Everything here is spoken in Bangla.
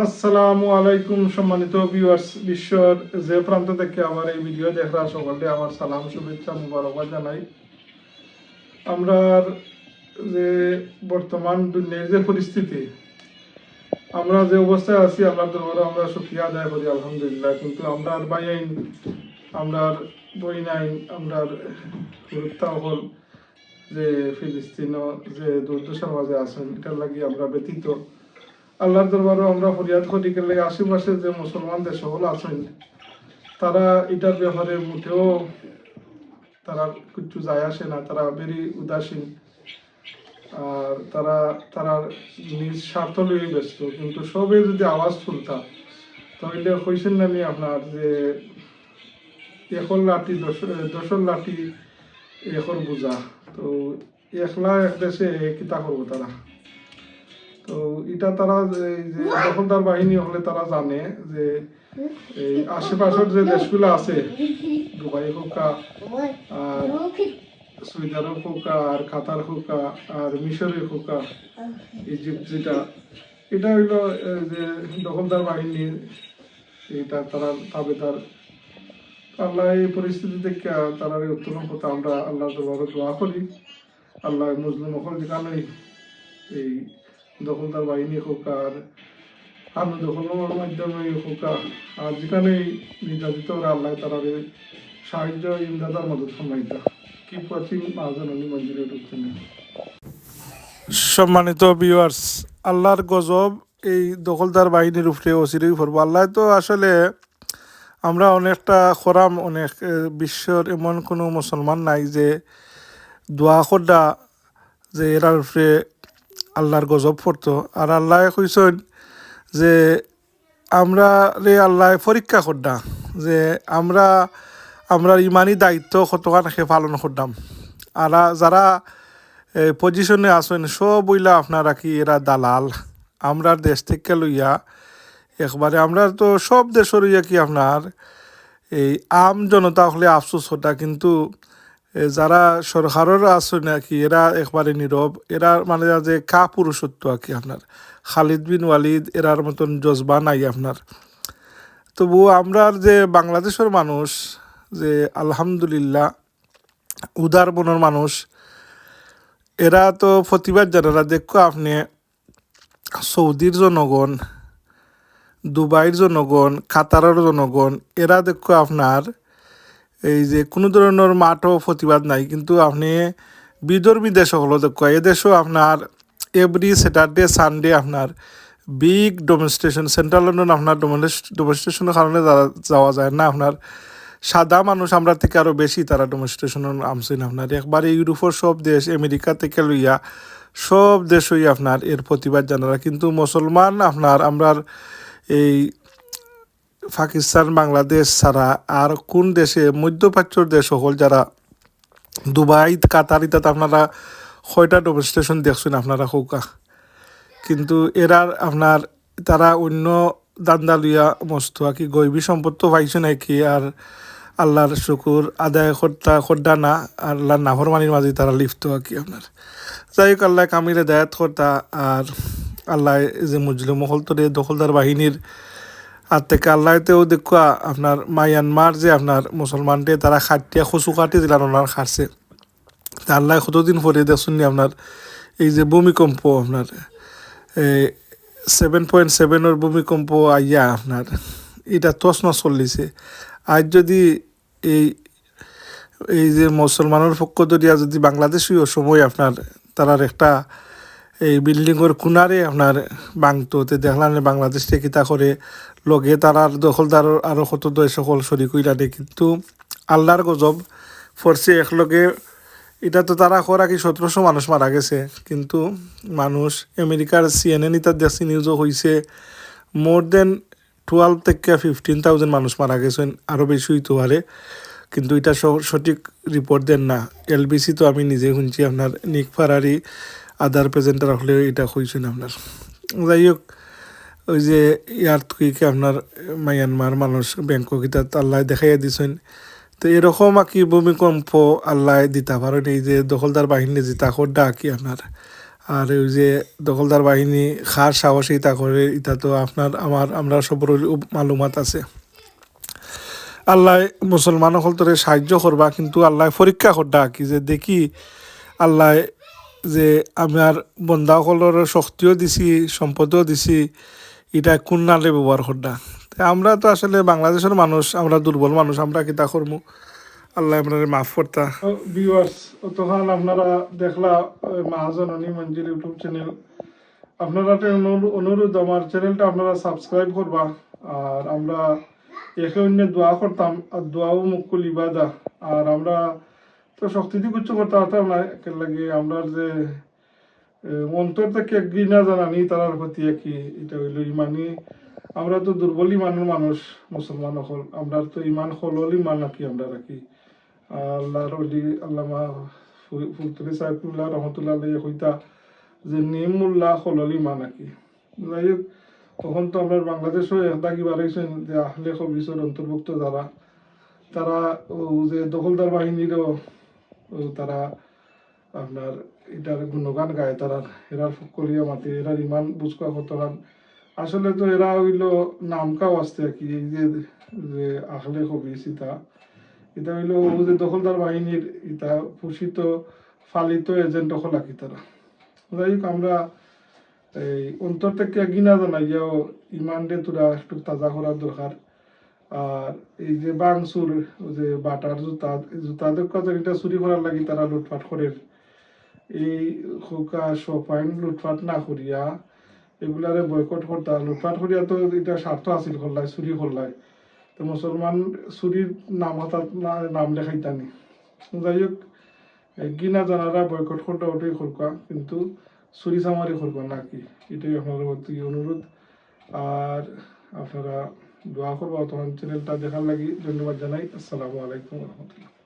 আসসালামু আলাইকুম সম্মানিত ভিউয়ার্স, বিশ্বর যে প্রান্ত থেকে আমার এই ভিডিও দেখরা সকলকে আমার সালাম শুভেচ্ছা মুবারকবাদ জানাই। আমরা যে বর্তমান দুনিয়ার যে পরিস্থিতি, আমরা যে অবস্থায় আছি আল্লাহ দরবারে আমরা শুকরিয়া আদায় করি আলহামদুলিল্লাহ। কিন্তু আমরা বাইন, আমরা বইনাইন, আমরা হল যে ফিলিস্তিন যে দুর্দশার মাঝে আছেন, এটার লাগি আমরা ব্যতীত আল্লাহর দরবারও আমরা ফরিয়াদ করি গেলে আশেপাশে যে মুসলমান দেশ সকল আছেন তারা এটার ব্যাপারে মোটেও তারা কিছু যায় আসে না, তারা বেরি উদাসীন। আর তারা তারা নিজ স্বার্থ লইয়ে ব্যস্ত। কিন্তু সবে যদি আওয়াজ তুলতাম তাহলে কইছেন না নি আপনার যে এখন লাঠি দশর লাঠি এখন বোঝা। তো একলা এক দেশে কিতা করবো তারা। তো এটা তারা এই যে দখলদার বাহিনী হলে তারা জানে যে এই আশেপাশের যে দেশগুলো আছে, দুবাই হোকা আর সৌদি আরব হোকা আর কাতার হোকা আর মিশরের হোকা, ইজিপ্ট, যেটা এটা হইল যে দখলদার বাহিনীর এটা তারা তাবেদার। আল্লাহ এই পরিস্থিতি থেকে তারা উত্তোলন করতে আমরা আল্লাহ দরবারে দোয়া করি। আল্লাহ মুসলিম হল যেখানে এই দখলদার বাহিনী হোক আর আনু দখলের মাধ্যমে হোক আর যেখানে নির্যাতিত আল্লাহ তারা সাহায্য ইমদাদার মদত সম্মানিত কি প্রাচীন মহাজননী মঞ্জুরে ঢুকছেন। সম্মানিত ভিউয়ার্স, আল্লাহর গজব এই দখলদার বাহিনীর উপরে অচিরেই পড়ব। আল্লাহ তো আসলে আমরা অনেকটা খরাম, অনেক বিশ্বর এমন কোনো মুসলমান নাই যে দোয়া করডা যে এরার উপরে আল্লাহর গজব পড়তো। আর আল্লাহ কইছেন যে আমরা রে আল্লাহ পরীক্ষা করডা যে আমরা ইমানি দায়িত্ব কতখান পালন করতাম। আর যারা পজিশনে আছেন সব বইলা আপনারা কি এরা দালাল, আমরা দেশ থেকে লইয়া একবারে আমরা তো সব দেশের ইয়া কি আপনার এই আম জনতা হলে আফসোস হতা। কিন্তু যারা সরকারের আছে নাকি এরা একবারে নীরব, এরা মানে যে কা পুরুষত্ব আর কি আপনার খালিদ বিন ওয়ালিদ এরার মতন জজবা নাই আপনার। তবু আমরা যে বাংলাদেশের মানুষ যে আলহামদুলিল্লাহ উদার মনের মানুষ, এরা তো প্রতিবাদ জানারা দেখো আপনি সৌদির জনগণ, দুবাইয়ের জনগণ, কাতারের জনগণ, এরা দেখো আপনার এই যে কোনো ধরনের মাঠও প্রতিবাদ নাই। কিন্তু আপনি বিদর্মী দেশ হলো দেখো, এদেশও আপনার এভরি স্যাটারডে সানডে আপনার বিগ ডেমনস্ট্রেশন, সেন্ট্রাল লন্ডন আপনার ডেমনস্ট্রেশনের কারণে যাওয়া যায় না। আপনার সাদা মানুষ আমরা থেকে আরও বেশি তারা ডেমনস্ট্রেশন আমছেন আপনার একবারে ইউরোপের সব দেশ, আমেরিকা থেকে লইয়া সব দেশই আপনার এর প্রতিবাদ জানারা। কিন্তু মুসলমান আপনার আমরা এই পাকিস্তান বাংলাদেশ ছাড়া আর কোন দেশে মধ্যপ্রাচ্যর দেশ সকল যারা দুবাই কাতার ইত্যাদি আপনারা কয়টা ডেমনস্ট্রেশন দেখছেন আপনারা হৌকা। কিন্তু এরা আপনার তারা অন্য দান্দা লইয়া মস্ত আর কি গৈবী সম্পদ পাইছে নাকি আর আল্লাহর শুকুর আদায় করতা না, আল্লাহর নাফরমানির মাঝে তারা লিপ্ত আর কি আপনার। যাই হোক আল্লাহ কামিরে দায়াত করতা। আর আল্লাহ যে মুজলিম মহল তোরে দখলদার বাহিনীর আর থেকে আল্লাহতেও দেখা আপনার মায়ানমার যে আপনার মুসলমানটে তারা খাটিয়া খসু কাটি দিলাম ওনার খাটছে। তা আল্লাহ কতদিন পরে দেখুন আপনার এই যে ভূমিকম্প আপনার 7.7 ভূমিকম্প আইয়া আপনার এটা তছন চলিছে। আজ যদি এই এই যে মুসলমানের পক্ষ ধরিয়া যদি বাংলাদেশীয় সময় আপনার তারার একটা এই বিল্ডিংয়ের কোনারে আপনার বাংতো দেখলাম বাংলাদেশ থেকে তা করে লগে তারার দখলদার আরও কত দেশ সকল শরিক হইলানে। কিন্তু আল্লাহর গজব ফরছে একলগে এটা তো তারা করা কি 1700 মানুষ মারা গেছে। কিন্তু মানুষ আমেরিকার CNN ইতার দেখছি নিউজও হয়েছে মোর দেন 12 থেকে 15,000 মানুষ মারা গেছেন, আরও বেশি হইতে পারে। কিন্তু এটা সঠিক রিপোর্ট দেন না। LBC তো আমি নিজে শুনছি আপনার নিক ফারারি আদার প্রেজেন্টার হলে এটা হয়েছেন আপনার। যাই হোক ওই যে ইয়ার থেকে আপনার মায়ানমার মানুষ ব্যাংকক এটা আল্লাহ দেখাইয়া দিছেন। তো এরকম আর কি ভূমিকম্প আল্লাহ দিতে পারেন এই যে দখলদার বাহিনী যেটা করডা কি আপনার আর ওই যে দখলদার বাহিনী খার সাহসিকতা করে এটা তো আমরা সবর মালুমাত আছে। আল্লাহ মুসলমান সকলরে সাহায্য করবা, কিন্তু আল্লাহ পরীক্ষা করডা কি যে দেখি আল্লাহ যে আমার বন্ধাসকলের শক্তিও দিছি, সম্পদও দিছি, এটা কোন নালে ব্যবহার করডা। আমরা তো আসলে বাংলাদেশের মানুষ, আমরা দুর্বল মানুষ, আমরা কিতা করবো, আল্লাহ আপনার মাফ করতা। ভিউয়ার্স, তখন আপনারা দেখলা মহাজননী মঞ্জিল ইউটিউব চ্যানেল, আপনারা অনুরোধ আমার চ্যানেলটা আপনারা সাবস্ক্রাইব করবা। আর আমরা একে অন্য দোয়া করতাম, আর দোয়াও মুকুল ইবাদা। আর আমরা তো শক্তি দিয়ে কিছু করতে পারতাম না, একে লাগে আমরা যে অন্তর থেকে ঘৃণা জানানি তার প্রতি কি এটা হইল ইমানি। আমরা তো দুর্বল ইমানের মানুষ মুসলমান হল, আমরা তো ইমান হল ইমান রাখি আমরা রাখি। আল্লাহর অলি আল্লামা ফুলতুলি সাহেবুল্লাহ রহমতুল্লাহ হইতা যে নিমুল্লাহ হলল ইমান নাকি। যাই হোক, তখন তো আমরা বাংলাদেশও একটা কি বাড়াইছেন যে আহলে হবিসের অন্তর্ভুক্ত যারা, তারা যে দখলদার বাহিনীরও তারা আপনার এটার গুণগান গায়, তারা এরার করিয়া মাতে, এরার ইমান বুঝকা কতরান। আসলে তো এরা হইল নামকাও আসতে কি, এই যে আহলে হবিস এটা হইল যে দখলদার বাহিনীর এটা পোষিত ফালিত এজেন্ট হল কি তারা। যাই হোক, আমরা এই অন্তর থেকে গিনা জানাইয়াও ইমান দিয়ে তোরা একটু তাজা করার দরকার। আর এই যে বাংসুর যে বাটার জুতাদের কথা এটা চুরি করার লাগি তারা লুটপাট করে, এই হুকা সোফাইন লুটপাট না করিয়া এগুলারে বয়কট করতা। লুটপাট করিয়া তো এটা স্বার্থ হাসিল করলাই, চুরি করলাই, তো মুসলমান চুরির নাম হঠাৎ নাম লেখাইতানি। যাই হোক, গিনা জানারা বয়কট করতে ওটাই করবা, কিন্তু চুরি চামারি করবা না কি, এটাই আপনার প্রতি অনুরোধ। আর আপনারা দোয়া করবা তখন চ্যানেলটা দেখার লাগি। ধন্যবাদ জানাই। আসসালামু আলাইকুম রহমতুল্লাহ।